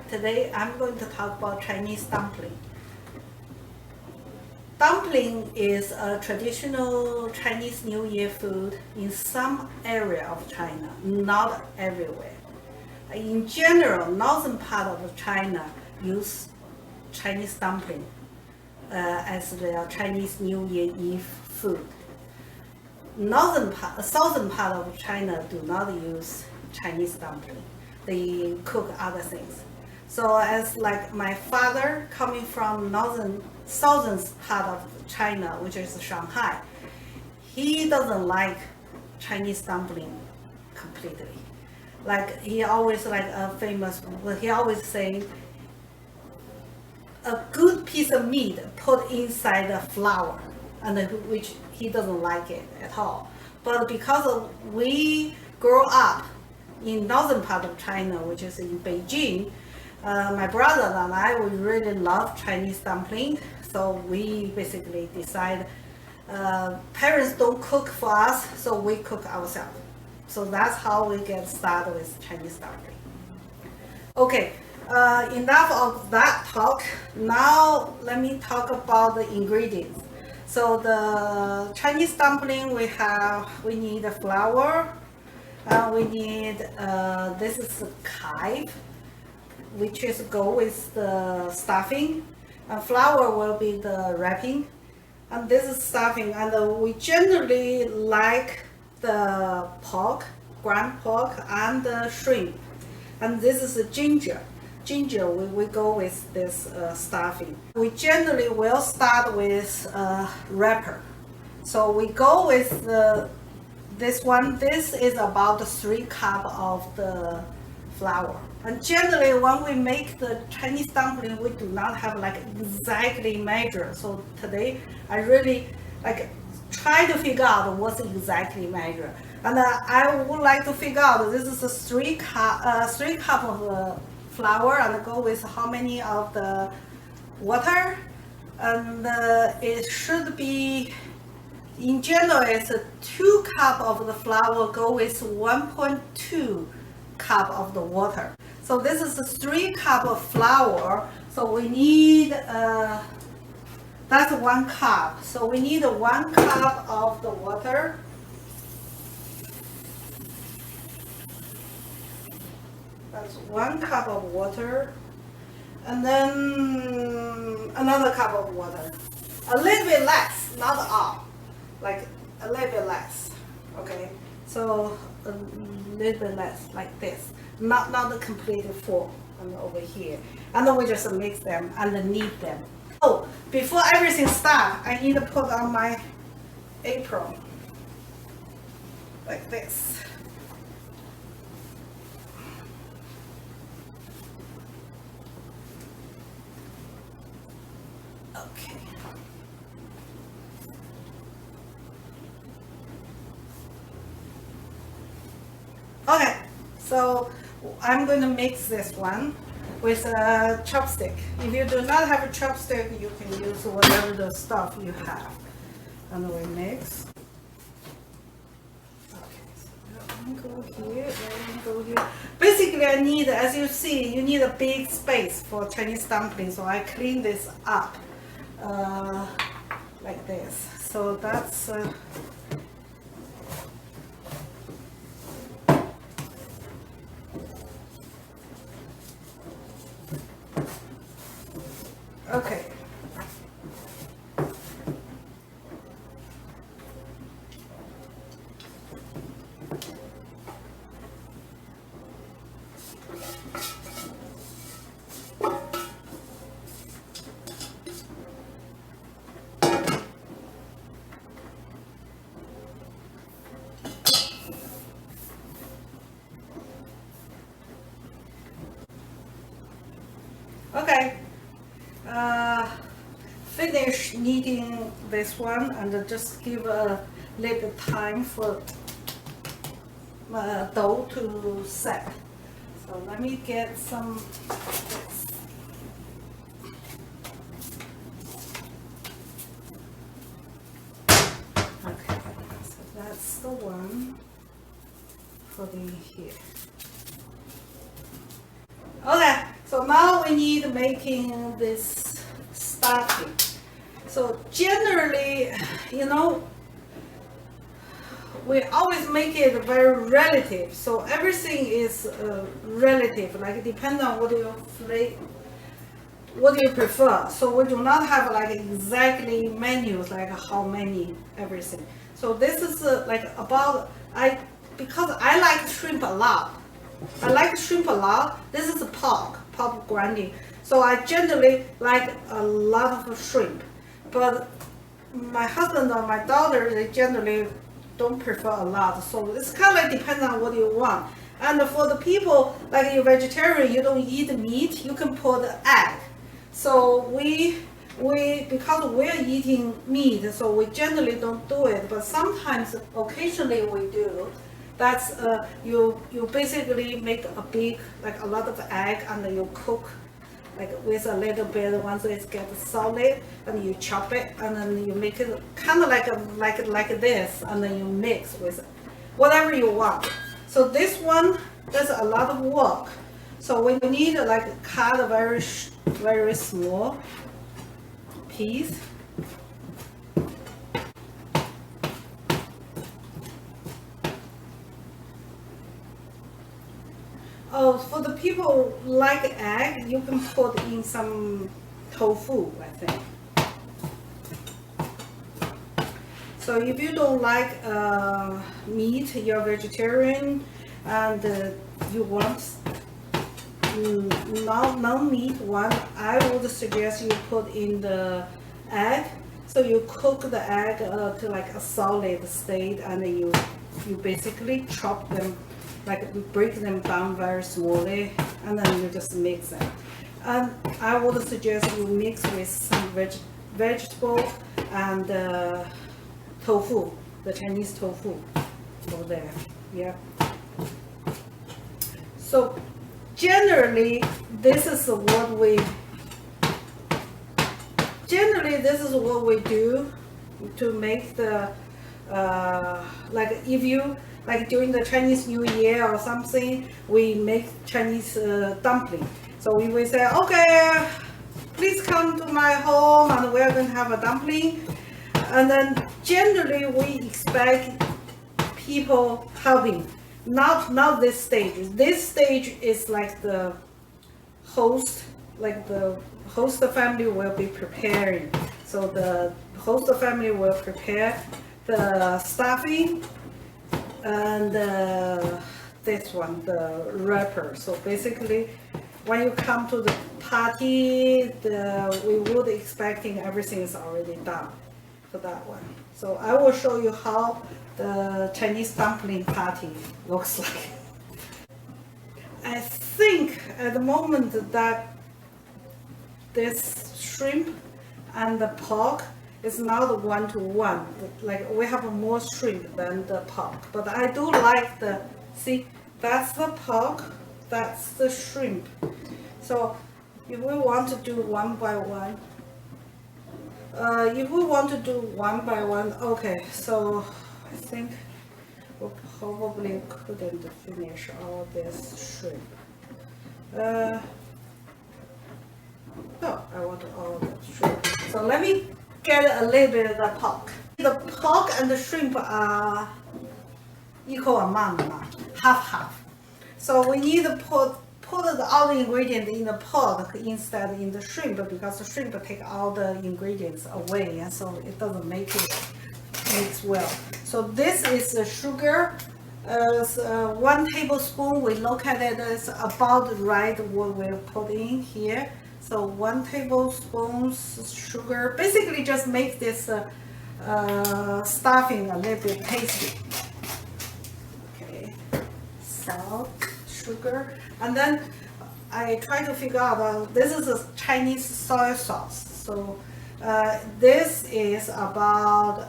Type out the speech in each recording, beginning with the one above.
Today I'm going to talk about Chinese dumpling. Dumpling is a traditional Chinese New Year food in some area of China, not everywhere. In general, northern part of China use Chinese dumpling as their Chinese New Year Eve food. Southern part of China do not use Chinese dumpling. They cook other things. So as like my father coming from southern part of China, which is Shanghai, he doesn't like Chinese dumpling completely. Like he always he always say a good piece of meat put inside the flour, and which he doesn't like it at all. But because we grow up in northern part of China, which is in Beijing, my brother and I, we really love Chinese dumpling. So we basically decide parents don't cook for us, so we cook ourselves. So that's how we get started with Chinese dumpling. Okay, enough of that talk. Now let me talk about the ingredients. So the Chinese dumpling, we need a flour. We need this is chive, which is go with the stuffing. And flour will be the wrapping, and this is stuffing. And we generally like the pork, ground pork, and the shrimp. And this is the ginger. Ginger, we go with this stuffing. We generally will start with wrapper. So we go with this one. This is about 3 cups of the flour. And generally, when we make the Chinese dumpling, we do not have like exactly measure. So today, I really try to figure out what's exactly measure. And I would like to figure out this is a 3 cup of flour, and go with how many of the water. And it should be, in general, it's a 2 cup of the flour go with 1.2 cup of the water. So this is a 3 cup of flour. So we need, that's 1 cup. So we need 1 cup of the water. That's 1 cup of water. And then another cup of water. A little bit less, not all. Like a little bit less. Okay. So a little bit less, like this. Not completely full, and over here. And then we just mix them and knead them. Oh, before everything starts, I need to put on my apron. Like this. Okay. Okay, so I'm going to mix this one with a chopstick. If you do not have a chopstick, you can use whatever the stuff you have. And we mix. Okay, so let me go here, let me go here. Basically, I need, as you see, you need a big space for Chinese dumpling. So I clean this up like this. So that's okay. Okay. Finish kneading this one, and just give a little bit time for dough to set. So let me get some of this. Okay, so that's the one putting here. Okay, so now we need making this stuffing. So generally, you know, we always make it very relative. So everything is relative, like depends on what you prefer. So we do not have like exactly menus, like how many everything. So this is like about, because I like shrimp a lot. I like shrimp a lot. This is pork grinding. So I generally like a lot of shrimp. But my husband or my daughter, they generally don't prefer a lot. So it's kind of like depends on what you want. And for the people, like you're vegetarian, you don't eat meat, you can put egg. So we because we're eating meat, so we generally don't do it, but sometimes, occasionally we do. That's you basically make a big, like a lot of egg, and then you cook like with a little bit. Once it gets solid, and you chop it, and then you make it kind of like this, and then you mix with whatever you want. So this one, there's a lot of work. So we need like cut a very small piece. Oh, for the people like egg, you can put in some tofu, I think. So if you don't like meat, you're vegetarian, and you want non-meat one, I would suggest you put in the egg. So you cook the egg to like a solid state, and then you basically chop them, like break them down very smallly, and then you just mix them. And I would suggest you mix with some vegetable and tofu, the Chinese tofu over there. Yeah. So generally, this is what we do to make the like if you like during the Chinese New Year or something, we make Chinese dumpling. So we will say, okay, please come to my home and we're going to have a dumpling. And then generally we expect people helping. Not this stage. This stage is like the host, like the host family will be preparing. So the host family will prepare the stuffing and this one, the wrapper. So basically, when you come to the party, we would expecting everything is already done for that one. So I will show you how the Chinese dumpling party looks like. I think at the moment that this shrimp and the pork is not 1-to-1. Like we have more shrimp than the pork, but I do like see, that's the pork, that's the shrimp. So if we want to do one by one, okay, so I think we probably couldn't finish all this shrimp. No, I want all the shrimp. So let me get a little bit of the pork. The pork and the shrimp are equal amount, half. So we need to put all the ingredients in the pork instead in the shrimp, because the shrimp take all the ingredients away, and so it doesn't make it mix well. So this is the sugar. 1 tablespoon. We look at it as about right what we put in here. So 1 tablespoon sugar. Basically, just make this stuffing a little bit tasty. Okay, salt, sugar, and then I try to figure out. This is a Chinese soy sauce. So this is about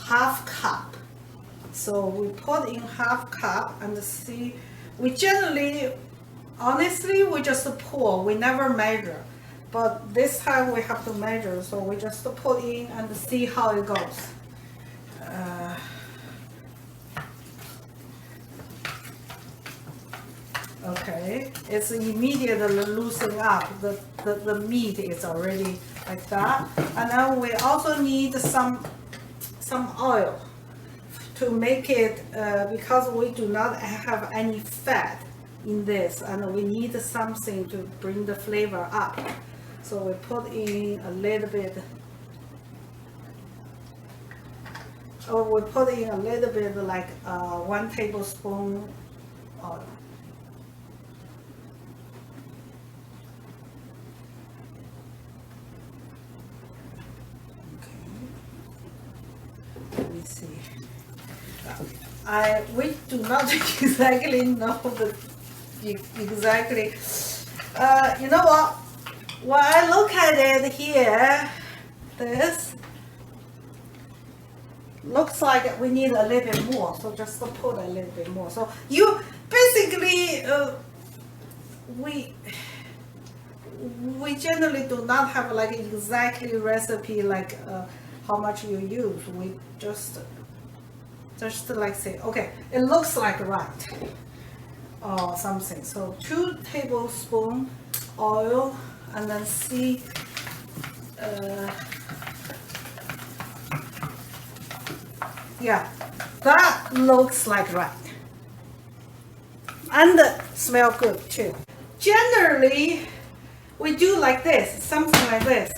half cup. So we put in half cup and see. We generally, honestly, we just pour. We never measure. But this time we have to measure. So we just put in and see how it goes. Okay, it's immediately loosening up. The meat is already like that. And then we also need some oil to make it, because we do not have any fat in this, and we need something to bring the flavor up. So we put in a little bit, like 1 tablespoon oil. Let me see. We do not exactly know exactly. You know what? When I look at it here, this looks like we need a little bit more. So just put a little bit more. So you basically, we generally do not have like exactly recipe like how much you use. We just like say, okay, it looks like right or something. So 2 tablespoons oil, and then see, yeah, that looks like right, and smell good too. Generally, we do like this, something like this.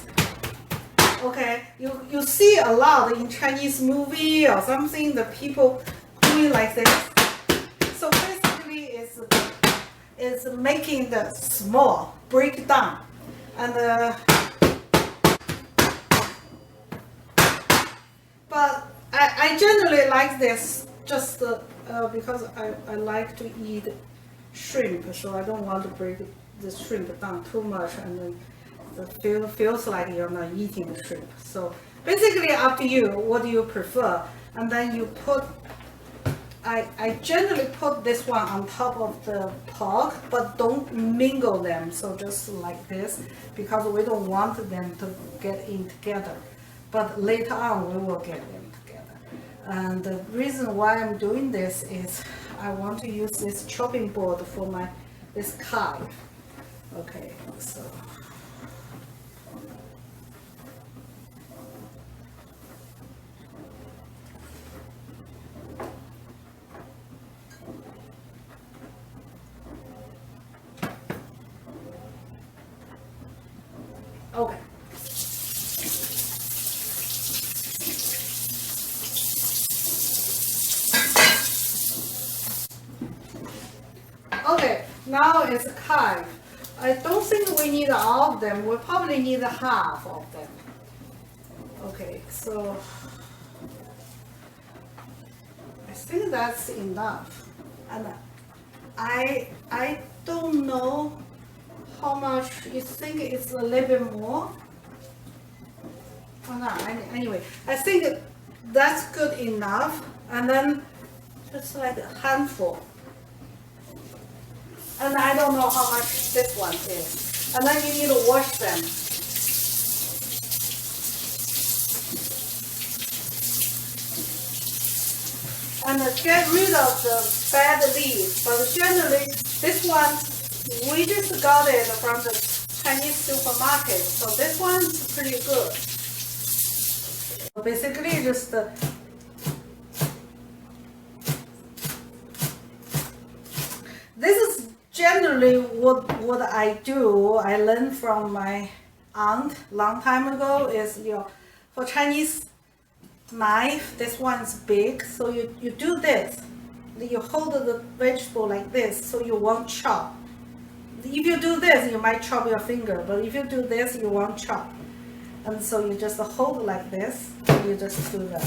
Okay, you see a lot in Chinese movie or something, the people doing like this. So basically, it's making the small break down, and but I generally like this just because I like to eat shrimp, so I don't want to break the shrimp down too much, and then it feels like you're not eating the shrimp. So basically up to you, what do you prefer? And then you put, I generally put this one on top of the pork, but don't mingle them, so just like this, because we don't want them to get in together. But later on we will get them together. And the reason why I'm doing this is I want to use this chopping board for this chive. Okay, so okay. Okay, now it's chive. I don't think we need all of them. We probably need half of them. Okay, so I think that's enough. And I don't know how much you think it's a little bit more. Oh no, anyway, I think that's good enough. And then just like a handful. And I don't know how much this one is. And then you need to wash them. And get rid of the bad leaves. But generally, this one, we just got it from the Chinese supermarket. So this one's pretty good. Basically, just this is generally what I do. I learned from my aunt long time ago. Is for Chinese knife, this one's big, so you do this. You hold the vegetable like this, so you won't chop. If you do this, you might chop your finger, but if you do this, you won't chop. And so you just hold like this, you just do that.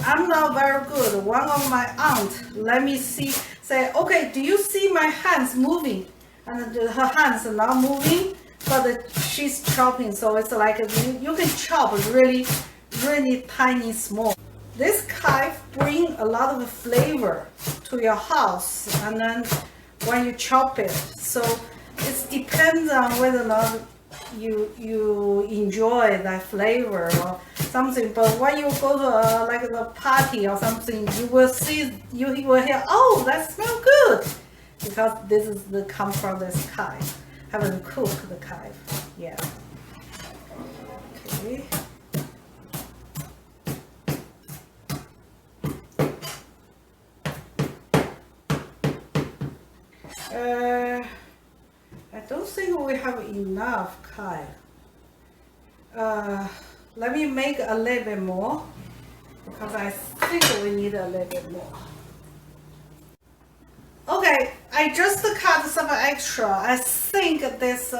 I'm not very good. One of my aunt let me see, say, okay, do you see my hands moving? And her hands are not moving, but she's chopping, so it's like you can chop really, really tiny, small. This chive bring a lot of flavor to your house, and then when you chop it, so it depends on whether or not you enjoy that flavor. Or something. But when you go to like the party or something, you will see, you will hear, oh, that smells good, because this is the come from this chive. Haven't cooked the chive. Yeah. Okay. I don't think we have enough chive. Let me make a little bit more, because I think we need a little bit more. Okay, I just cut some extra. I think this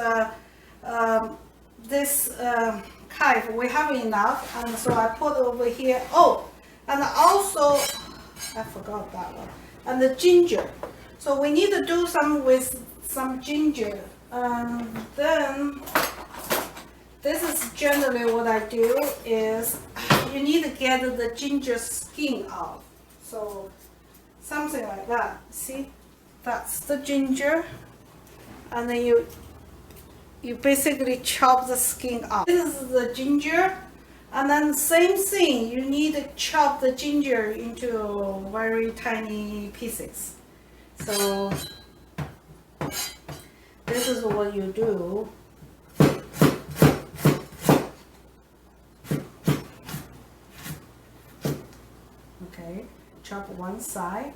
chive we have enough, and so I put over here. Oh, and also I forgot that one. And the ginger. So we need to do some with some ginger. Then this is generally what I do is you need to get the ginger skin off. So something like that. See, that's the ginger, and then you basically chop the skin off. This is the ginger, and then same thing. You need to chop the ginger into very tiny pieces. So this is what you do. Okay, chop one side,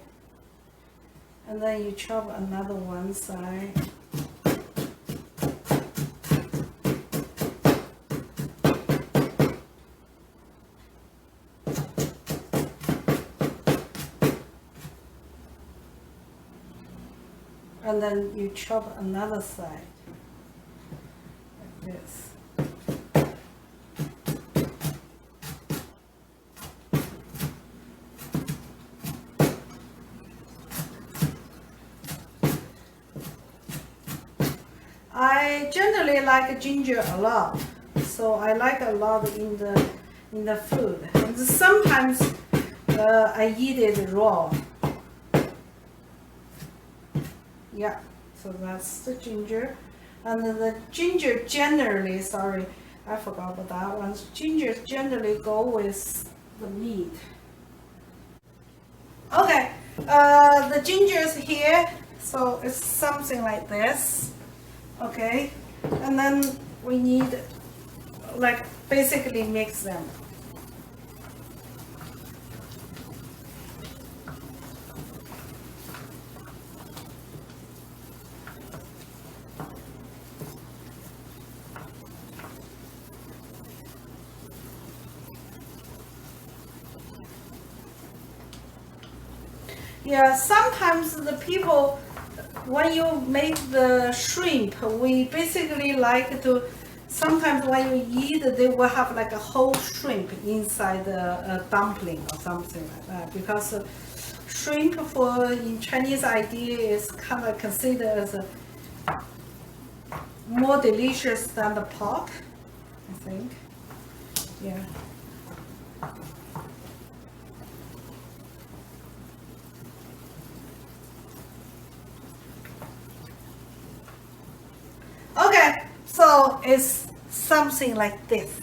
and then you chop another one side. And then you chop another side, like this. I generally like ginger a lot, so I like a lot in the food. And sometimes I eat it raw. Yeah, so that's the ginger. And then the ginger generally, sorry, I forgot about that one. Ginger generally go with the meat. Okay, the ginger is here, so it's something like this. Okay, and then we need, like, basically mix them. Yeah, sometimes the people, when you make the shrimp, we basically like to, sometimes when you eat, they will have like a whole shrimp inside the dumpling or something like that, because shrimp for in Chinese idea is kind of considered as more delicious than the pork, I think. Yeah. Okay, so it's something like this.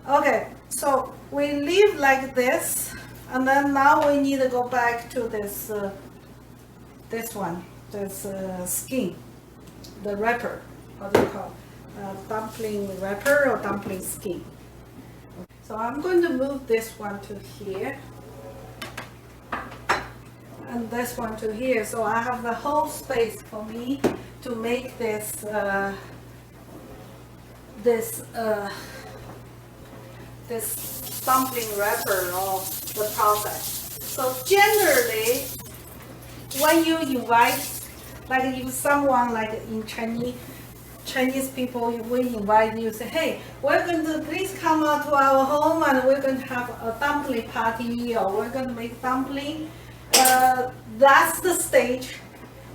Okay, so we leave like this, and then now we need to go back to this this one, this skin, the wrapper. What do you call dumpling wrapper or dumpling skin. So I'm going to move this one to here and this one to here, so I have the whole space for me to make this this dumpling wrapper or the process. So generally when you invite, like if someone like in Chinese people, we invite you, say, hey, we're going to please come out to our home and we're going to have a dumpling party, or we're going to make dumpling. That's the stage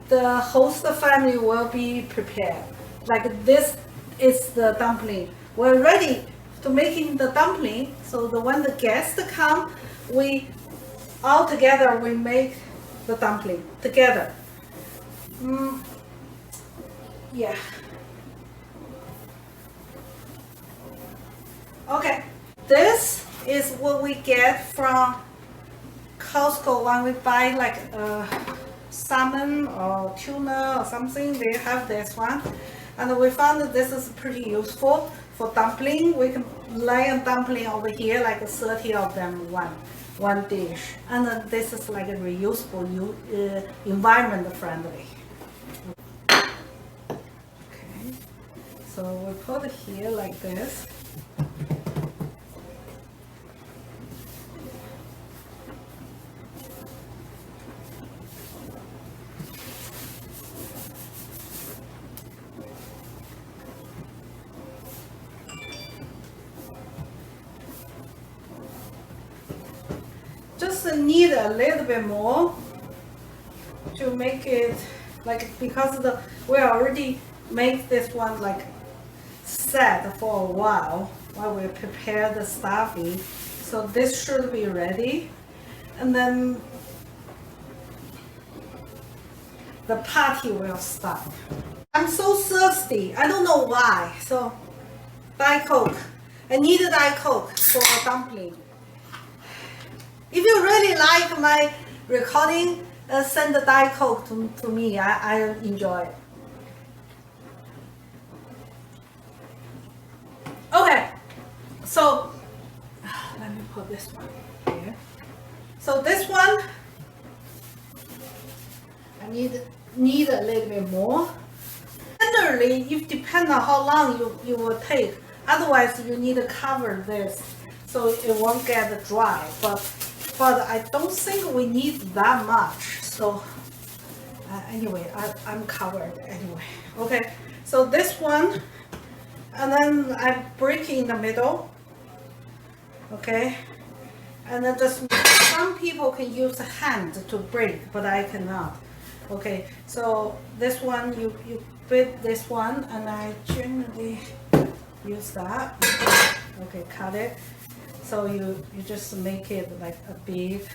the host family will be prepared. Like this is the dumpling. We're ready to making the dumpling. So when the guests come, we all together we make the dumpling together. Yeah. Okay. This is what we get from Costco when we buy like salmon or tuna or something. They have this one, and we found that this is pretty useful for dumpling. We can lay a dumpling over here, like 30 of them one dish, and then this is like a reusable, environment friendly. Okay, so we put it here like this. Just need a little bit more to make it like, because we already make this one like set for a while we prepare the stuffing, so this should be ready, and then the party will start. I'm so thirsty, I don't know why, so Diet Coke. I need a Diet Coke for a dumpling. If you really like my recording, send the Diet Coke to me. I enjoy it. Okay, so let me put this one here. So this one, I need a little bit more. Generally, it depends on how long you will take. Otherwise, you need to cover this so it won't get dry. But I don't think we need that much. So anyway, I'm covered anyway. Okay, so this one, and then I break in the middle. Okay, and then just, some people can use a hand to break, but I cannot. Okay, so this one, you bit this one, and I generally use that. Okay, cut it. So you just make it like a big,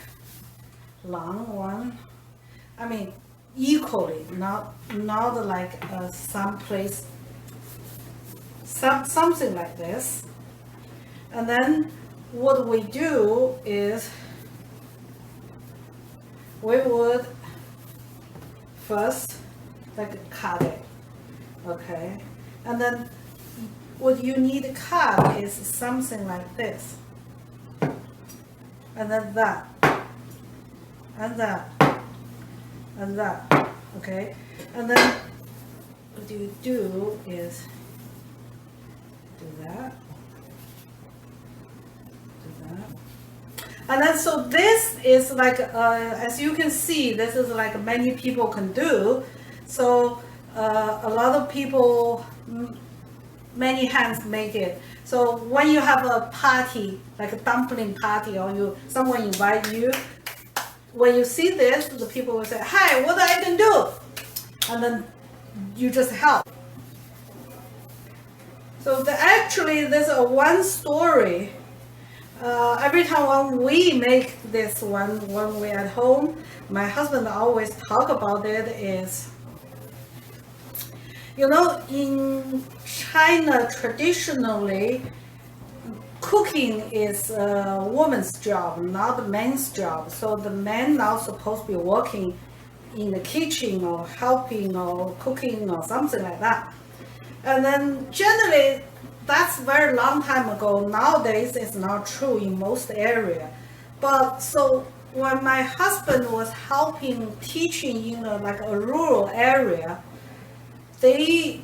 long one. I mean, equally, not like someplace, something like this. And then what we do is we would first like cut it, okay? And then what you need to cut is something like this. And then that, and that, and that, okay? And then what you do is do that, and then so this is like, as you can see, this is like many people can do. So a lot of people, many hands make it. So when you have a party, like a dumpling party, or someone invite you, when you see this, the people will say, "Hi, what I can do?" And then you just help. So actually, there's one story. Every time when we make this one, when we're at home, my husband always talk about it is, you know, in China, traditionally, cooking is a woman's job, not a man's job. So the man not supposed to be working in the kitchen or helping or cooking or something like that. And then generally, that's very long time ago. Nowadays, it's not true in most area. But so when my husband was helping teaching in like a rural area, he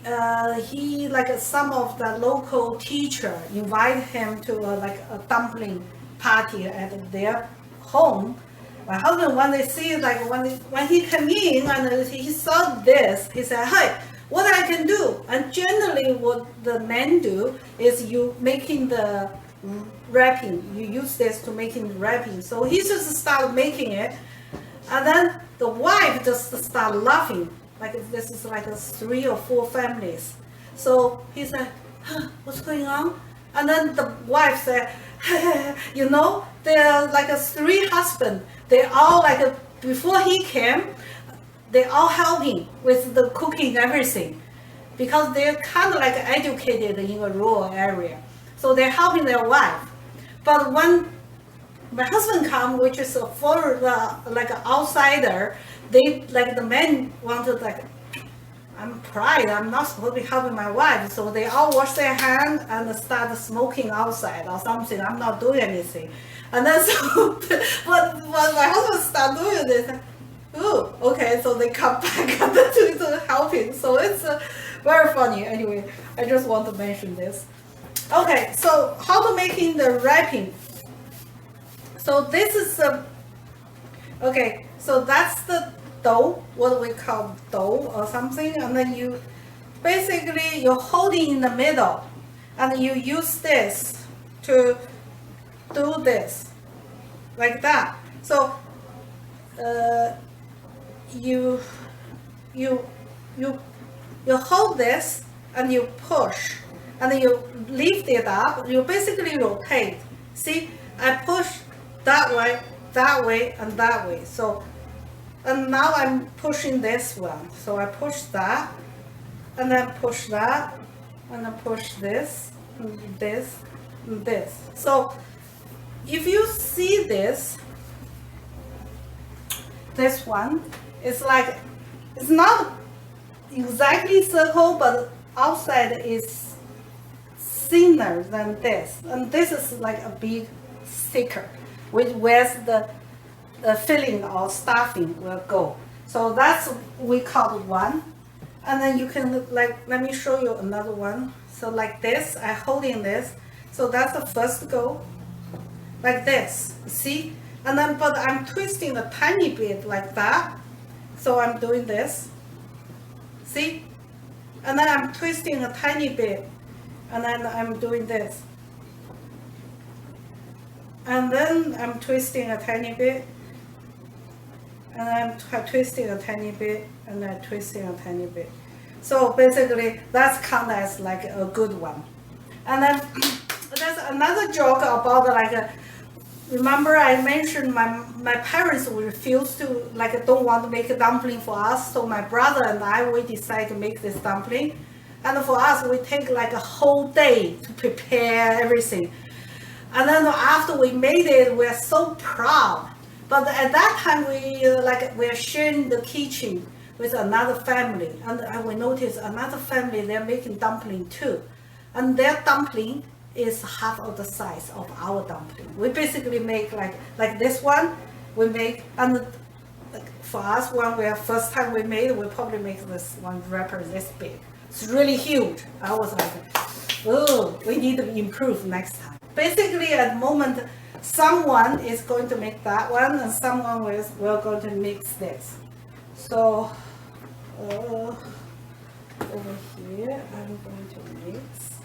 like some of the local teacher invite him to like a dumpling party at their home. My husband, when they see, like when he came in and he saw this, he said, "Hey, what I can do?" And generally what the men do is you making the wrapping. You use this to making the wrapping. So he just started making it, and then the wife just started laughing. Like this is like 3 or 4 families. So he said, "Huh, what's going on?" And then the wife said, you know, there are like a 3 husbands. They all like, before he came, they all helping with the cooking and everything. Because they're kind of like educated in a rural area. So they're helping their wife. But when my husband come, which is a foreigner, like an outsider, they, like the men wanted like, I'm pride, I'm not supposed to be helping my wife. So they all wash their hands and start smoking outside or something. I'm not doing anything. And then so, but when my husband start doing this, oh, okay, so they come back and to helping. So it's very funny. Anyway, I just want to mention this. Okay, so how to making the wrapping. So this is okay, so that's the dough, what we call dough or something, and then you basically you're holding in the middle, and you use this to do this, like that. So you hold this and you push, and you lift it up. You basically rotate. See, I push that way, and that way. So, and now I'm pushing this one. So I push that, and then push that, and then push this, and this, and this. So if you see this one, it's like, it's not exactly circle, but outside is thinner than this. And this is like a big sticker, which where the filling or stuffing will go. So that's, we call it one. And then you can, like, let me show you another one. So like this, I holding this. So that's the first go, like this, see? And then, but I'm twisting a tiny bit like that. So I'm doing this, see? And then I'm twisting a tiny bit, and then I'm doing this. And then I'm twisting a tiny bit, and I'm twisting a tiny bit, and then twisting a tiny bit. So basically, that's kind of as like a good one. And then there's another joke about like, remember I mentioned my parents refused to, like, don't want to make a dumpling for us. So my brother and I, we decided to make this dumpling. And for us, we take like a whole day to prepare everything. And then after we made it, we're so proud. But at that time, we're sharing the kitchen with another family, and we noticed another family, they're making dumpling too, and their dumpling is half of the size of our dumpling. We basically make like this one, we make, and for us, when we first time we made, we probably make this one wrapper this big. It's really huge. I was like, oh, we need to improve next time. Basically, at the moment, someone is going to make that one, and someone we're going to mix this. So over here, I'm going to mix.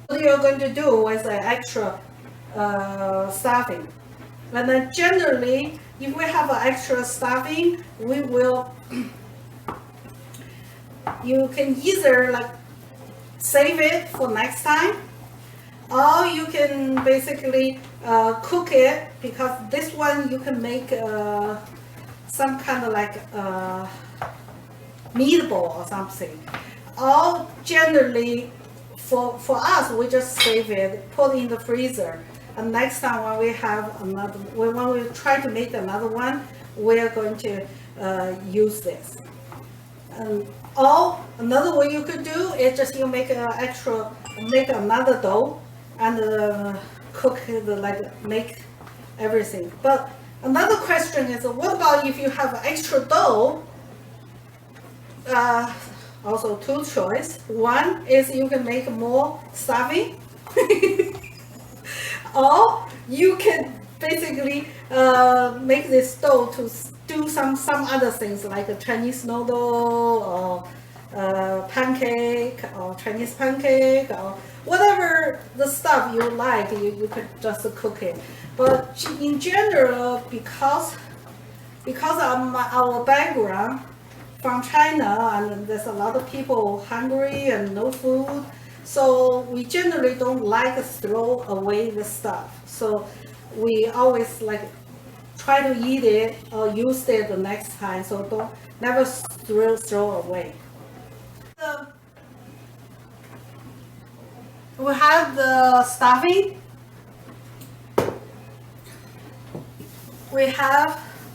What you're going to do with the extra stuffing. And then generally, if we have an extra stuffing, we will, you can either like save it for next time, or you can basically cook it, because this one you can make some kind of like meatball or something. Or generally, for us, we just save it, put it in the freezer, and next time when we have another, when we try to make another one, we are going to use this. Or another way you could do is just you make make another dough and cook it, like make everything. But another question is, what about if you have extra dough? Also two choices. One is you can make more stuffing, or you can basically make this dough to do some other things like a Chinese noodle or pancake or Chinese pancake or whatever the stuff you like. You could just cook it. But in general, because because of our background from China, and there's a lot of people hungry and no food, so we generally don't like to throw away the stuff. So we always like try to eat it or use it the next time. So don't never throw away. We have the stuffing.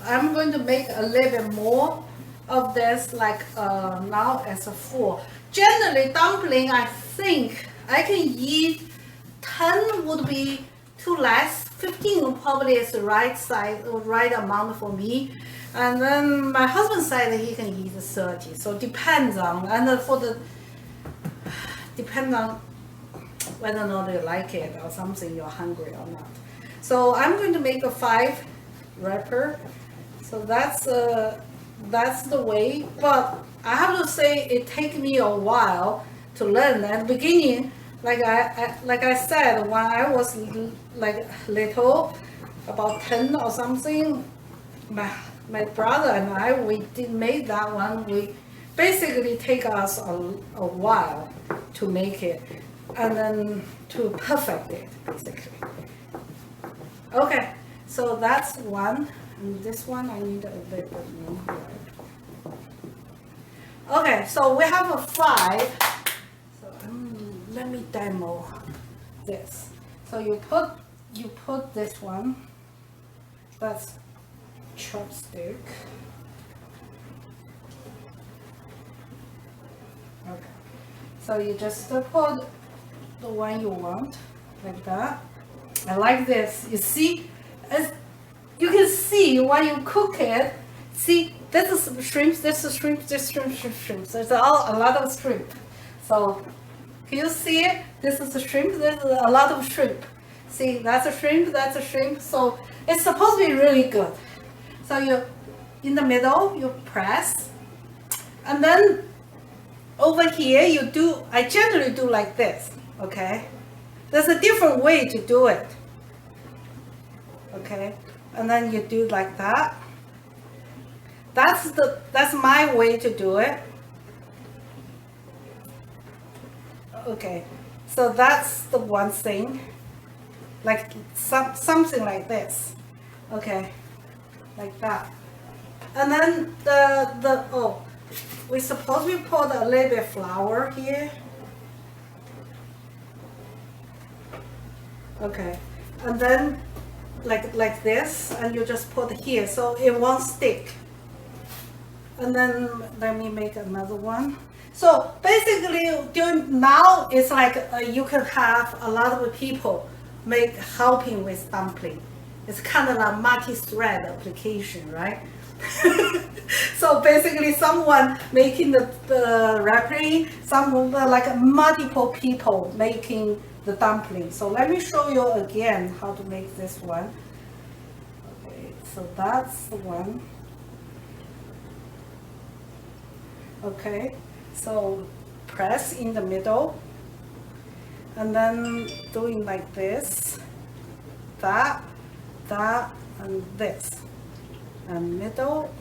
I'm going to make a little bit more of this, like now as a 4. Generally, dumpling, I think I can eat 10 would be too less. 15 probably is the right size, right amount for me. And then my husband said he can eat 30. So depends on, and depends on whether or not you like it or something, you're hungry or not. So I'm going to make a 5 wrapper. So that's the way, but I have to say it takes me a while to learn. At the beginning, like I said, when I was like little, about 10 or something, my brother and I, we did make that one. We basically take us a while to make it and then to perfect it, basically. Okay, so that's one. And this one I need a little bit more. Okay, so we have a 5. So let me demo this. So you put this one. That's chopstick. Okay. So you just put the one you want, like that. I like this. You see, you can see when you cook it. See, this is shrimp, this is shrimp, this is shrimp, shrimp. There's a lot of shrimp. So can you see it? This is a shrimp. There's a lot of shrimp. See, that's a shrimp. That's a shrimp. So it's supposed to be really good. So you, in the middle, you press, and then over here you do. I generally do like this. Okay, there's a different way to do it. Okay, and then you do like that. That's my way to do it. Okay, so that's the one thing, like something like this. Okay, like that. And then we suppose we put a little bit flour here. Okay, and then like this, and you just put here so it won't stick. And then let me make another one. So basically, now it's like you can have a lot of people helping with dumpling. It's kind of a multi-thread application, right? So basically, someone making the wrapping, like multiple people making the dumpling. So let me show you again how to make this one. Okay, so that's the one. Okay, so press in the middle, and then doing like this, that, and this, and middle,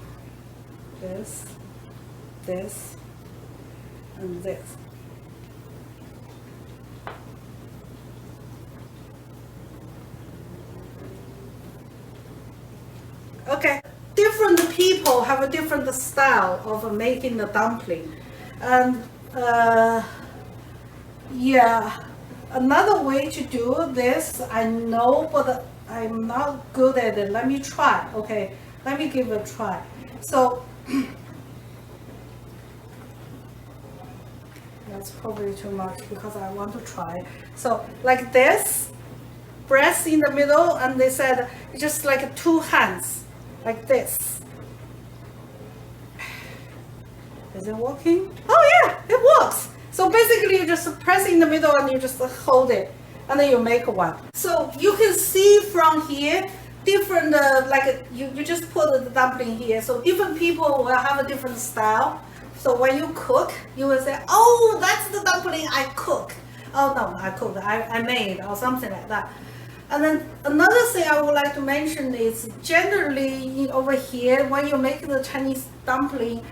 this, and this. Okay. Different people have a different style of making the dumpling, and yeah, another way to do this I know, but I'm not good at it. Let me try. Okay, let me give it a try. So that's probably too much because I want to try. So like this, press in the middle, and they said just like 2 hands. Like this. Is it working? Oh yeah, it works. So basically you just press in the middle and you just hold it, and then you make one. So you can see from here different, like you just put the dumpling here. So different people will have a different style. So when you cook, you will say, oh, that's the dumpling I cooked. Oh no, I cooked, I made, or something like that. And then another thing I would like to mention is generally over here, when you make the Chinese dumpling,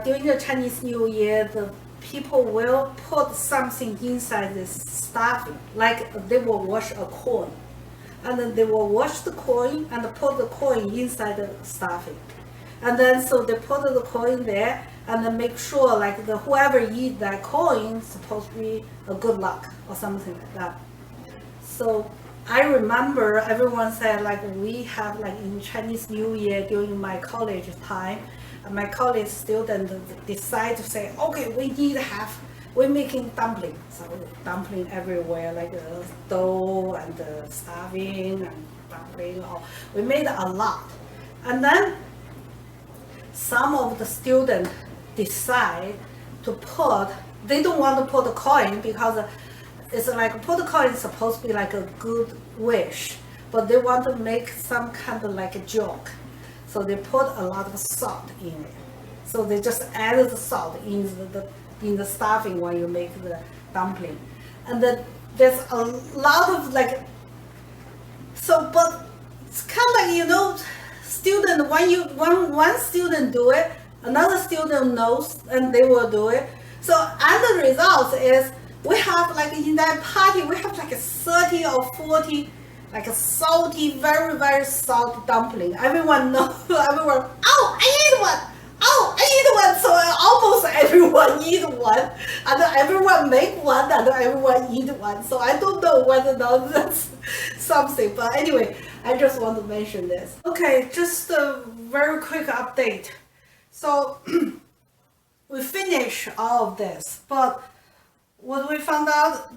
during the Chinese New Year, the people will put something inside this stuffing, like they will wash a coin. And then they will wash the coin and put the coin inside the stuffing. And then so they put the coin there and then make sure like the whoever eat that coin supposed to be a good luck or something like that. So I remember everyone said like we have like in Chinese New Year during my college time, my college student decide to say, okay, we need to have, we're making dumpling. So dumpling everywhere, like the dough and the stuffing and dumpling. We made a lot. And then some of the students decide to put, they don't want to put a coin because it's like put a coin is supposed to be like a good wish, but they want to make some kind of like a joke. So they put a lot of salt in it. So they just added the salt in the stuffing when you make the dumpling. And then there's a lot of like, so, but it's kind of like, you know, student, when one student do it, another student knows and they will do it. So, and the result is we have like in that party, we have like 30 or 40 like a salty, very, very salty dumpling. Everyone knows, everyone, oh, I eat one! Oh, I eat one! So almost everyone eat one, and everyone make one, and everyone eat one. So I don't know whether or not that's something, but anyway, I just want to mention this. Okay, just a very quick update. So we finished all of this, but what we found out,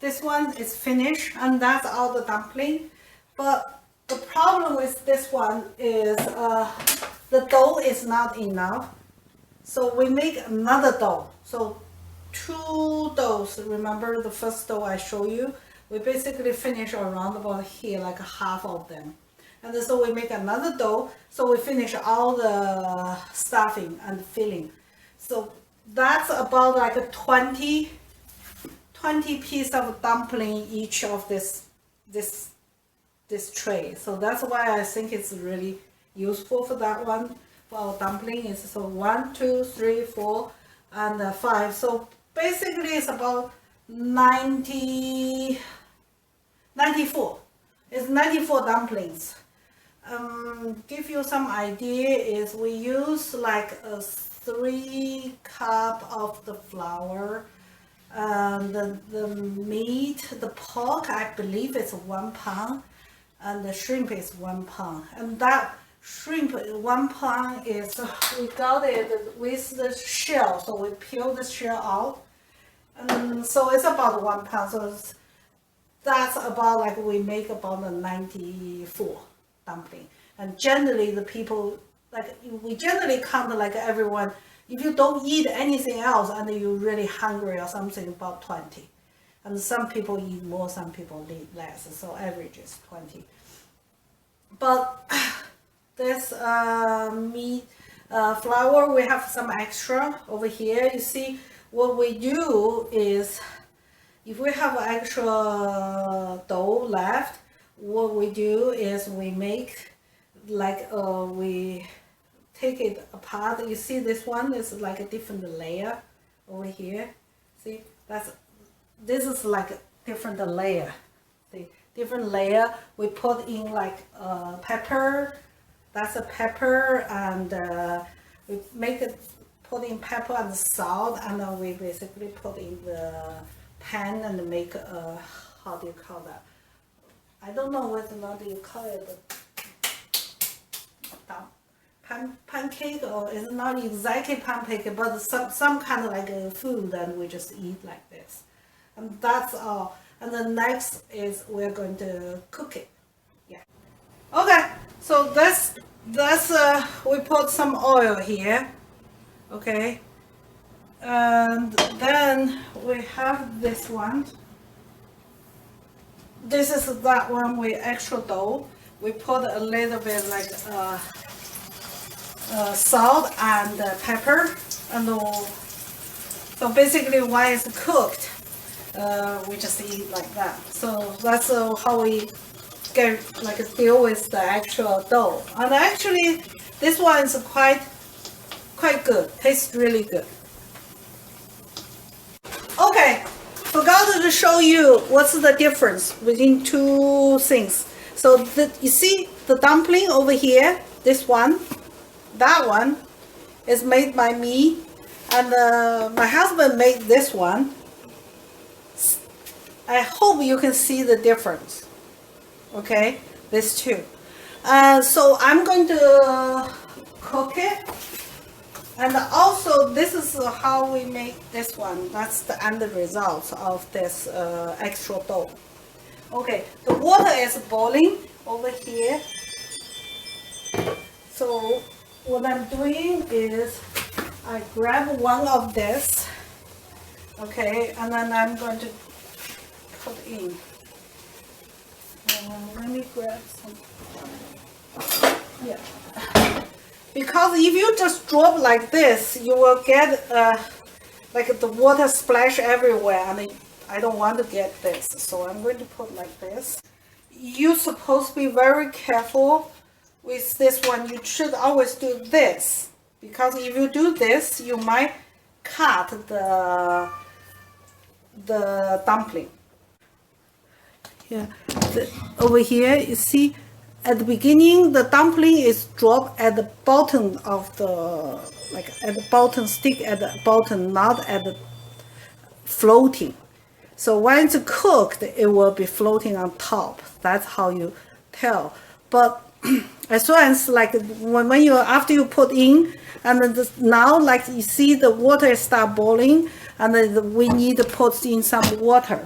this one is finished and that's all the dumpling. But the problem with this one is the dough is not enough. So we make another dough. So 2 doughs, remember the first dough I showed you? We basically finish around about here, like half of them. And then so we make another dough. So we finish all the stuffing and filling. So that's about like a 20 piece of dumpling each of this tray. So that's why I think it's really useful for that one. For our dumpling is so 1, 2, 3, 4, and 5. So basically it's about 94. It's 94 dumplings. Give you some idea is we use like a 3 cup of the flour. The meat, the pork, I believe it's 1 pound, and the shrimp is 1 pound. And that shrimp 1 pound is, we got it with the shell, so we peel the shell out. And so it's about 1 pound. So that's about like we make about a 94 dumpling. And generally the people, like we generally count like everyone, if you don't eat anything else and you're really hungry or something, about 20. And some people eat more, some people eat less, so average is 20. But this meat, flour, we have some extra over here. You see, what we do is, if we have extra dough left, what we do is we make like we take it apart. You see this one is like a different layer over here. See, this is like a different layer. See, different layer. We put in like pepper. That's a pepper, and we make it, put in pepper and salt, and then we basically put in the pan and make a, how do you call that? I don't know whether or not you call it pancake, or it's not exactly pancake, but some kind of like a food that we just eat like this. And that's all. And the next is we're going to cook it. Yeah. Okay, so that's we put some oil here. Okay. And then we have this one. This is that one with extra dough. We put a little bit like salt and pepper, and so basically when it's cooked, we just eat like that. So that's how we get deal with the actual dough. And actually, this one is quite good. Tastes really good. Okay, forgot to show you what's the difference between two things. So you see the dumpling over here, this one, that one is made by me, and my husband made this one. I hope you can see the difference. Okay, these two. So I'm going to cook it. And also, this is how we make this one. That's the end result of this extra dough. Okay, the water is boiling over here. So what I'm doing is I grab one of this, okay, and then I'm going to put in. Let me grab some. Yeah. Because if you just drop like this, you will get like the water splash everywhere, and I don't want to get this. So I'm going to put like this. You're supposed to be very careful with this one. You should always do this, because if you do this, you might cut the dumpling. Yeah, over here you see at the beginning the dumpling is dropped at the bottom of the, like at the bottom, stick at the bottom, not at the floating. So when it's cooked, it will be floating on top. That's how you tell. But as soon as like when you, after you put in, and then now like you see the water start boiling, and then we need to put in some water.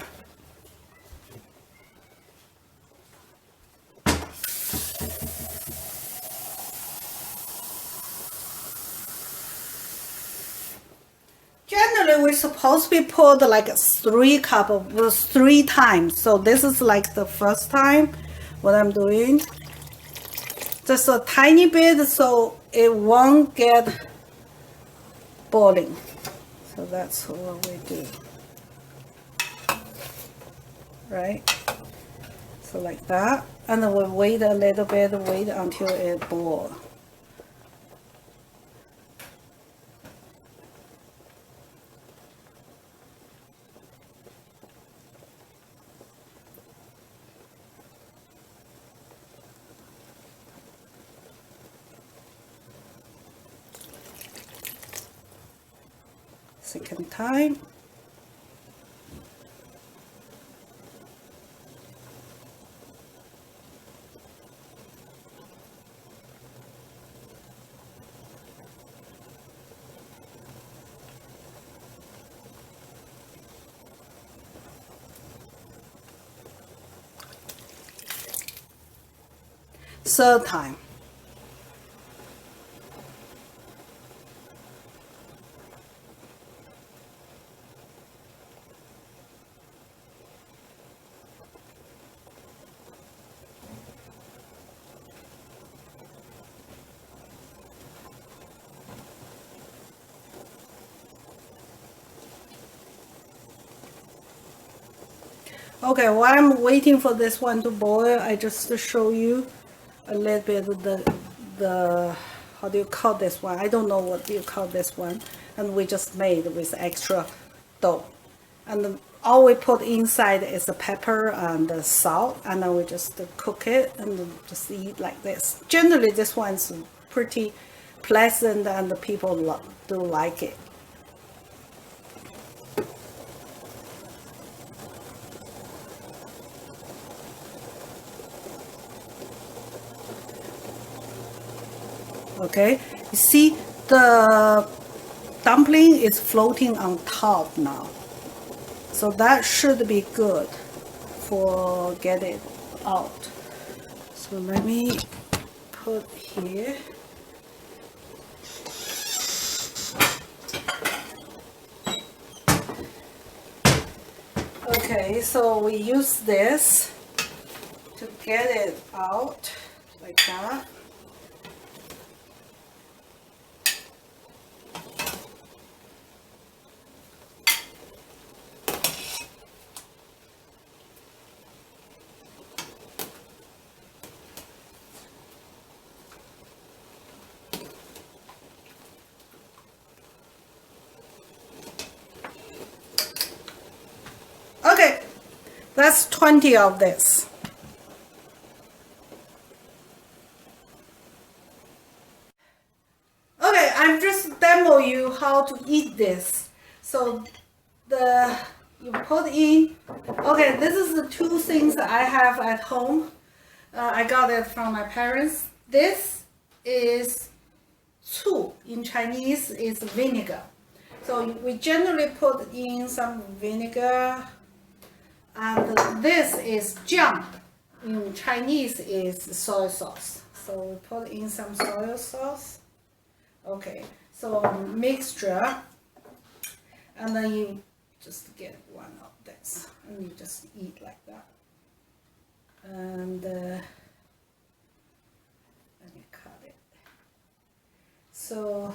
Generally, we're supposed to be put like 3 cups, 3 times. So this is like the first time what I'm doing. Just a tiny bit so it won't get boiling. So that's what we do. Right? So like that. And then we wait a little bit, wait until it boils. Second time. Third time. Okay, while I'm waiting for this one to boil, I just show you a little bit of the how do you call this one? I don't know what you call this one. And we just made with extra dough. And all we put inside is the pepper and the salt, and then we just cook it and just eat like this. Generally, this one's pretty pleasant, and the people do like it. Okay, you see the dumpling is floating on top now. So that should be good for get it out. So let me put here. Okay, so we use this to get it out like that. that's 20 of this. Okay, I'm just demo you how to eat this. So you put in, okay, this is the two things I have at home. I got it from my parents. This is 醋. In Chinese is vinegar. So we generally put in some vinegar, and this is 酱. In Chinese is soy sauce. So we put in some soy sauce. Okay, so mixture, and then you just get one of this, and you just eat like that. And let me cut it. So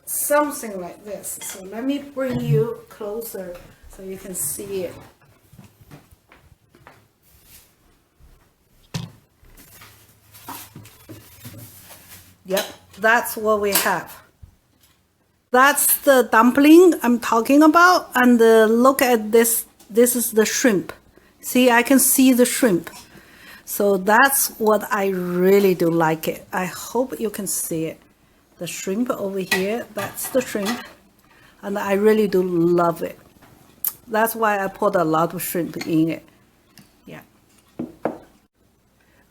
something like this. So let me bring you closer so you can see it. Yep, that's what we have. That's the dumpling I'm talking about. And look at this. This is the shrimp. See, I can see the shrimp. So that's what I really do like it. I hope you can see it. The shrimp over here, that's the shrimp. And I really do love it. That's why I put a lot of shrimp in it. Yeah.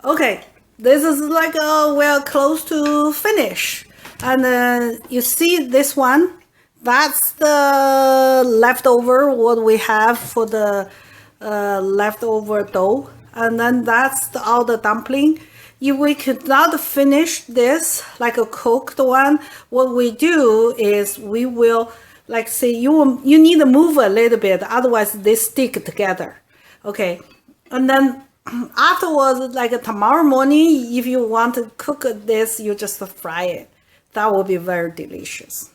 Okay. This is like we're close to finish, and you see this one, that's the leftover what we have for the leftover dough, and then that's all the dumpling. If we could not finish this like a cooked one, what we do is we will, like, say you need to move a little bit, otherwise they stick together. Okay, and then afterwards, like tomorrow morning, if you want to cook this, you just fry it. That will be very delicious.